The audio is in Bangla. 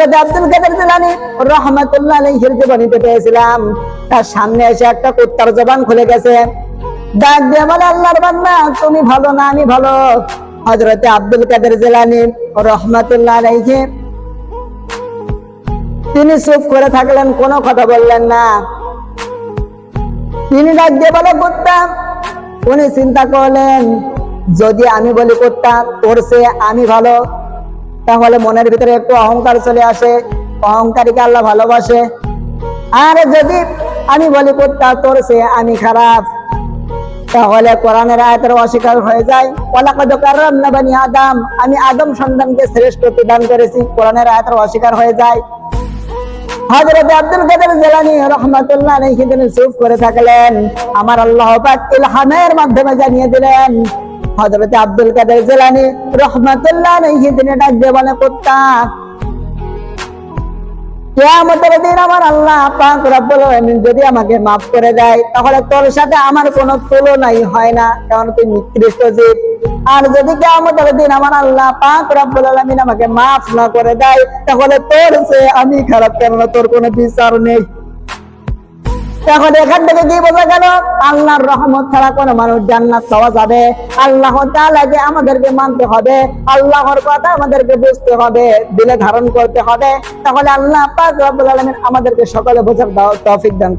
হযরত আব্দুল কাদের জিলানী রাহমাতুল্লাহ আলাইহির জীবনীতে পেয়েছিলাম, তার সামনে এসে একটা কুত্তার জবান খুলে গেছে, ডাক দিয়ে বলে, আল্লাহর বান্দা তুমি ভালো না আমি ভালো? হযরত আব্দুল কাদের জিলানী রাহমাতুল্লাহ আলাইহি তিনি চুপ করে থাকলেন, কোনো কথা বললেন না। তিনি ডাক দিয়ে বলে, কুত্তা। উনি চিন্তা করলেন, যদি আমি বলি কুত্তা তোর চেয়ে আমি ভালো, তাহলে মনের ভিতরে একটু অহংকার চলে আসে, অহংকারীকে আল্লাহ ভালোবাসে। আর যদি আমি বলি কুত্তা তোর চেয়ে আমি খারাপ, তাহলে কোরআনের আয়াতের অস্বীকার হয়ে যায়। ওয়ালাকাদ কাররামনা বানি আদম, আমি আদম সন্তানকে শ্রেষ্ঠত্ব দান করেছি, কোরআনের আয়াতের অস্বীকার হয়ে যায়। হযরত আব্দুল কাদের জিলানী রাহমাতুল্লাহ আলাইহি তিনি চুপ করে থাকলেন। আমার আল্লাহ পাক ইলহামের মাধ্যমে জানিয়ে দিলেন, হযরত আব্দুল কাদের জিলানী রাহমাতুল্লাহ আলাইহি তিনি ডাক দিয়ে বলে, কুত্তা কিয়ামতের দিন আমার আল্লাহ পাক রব্বুল আলামিন যদি আমাকে maaf করে দেয়, তাহলে তোর সাথে আমার কোনো তুলনাই হয় না, কারণ তুই নিকৃষ্ট জীব। আর যদি কিয়ামতের দিন আমার আল্লাহ পাক রব্বুল আলামিন আমাকে maaf না করে দেয়, তাহলে তোর চেয়ে আমি খারাপ, কেননা তোর কোনো বিচার নেই। এখন এখান থেকে কি বোঝা গেল? আল্লাহর রহমত ছাড়া কোনো মানুষ জান্নাত পাওয়া যাবে? আল্লাহ তাআলাকে আমাদেরকে মানতে হবে, আল্লাহর কথা আমাদেরকে বুঝতে হবে, দিলে ধারণ করতে হবে, তাহলে আল্লাহ পাক রব্বুল আলামিন আমাদেরকে সকলে বোঝার তৌফিক দান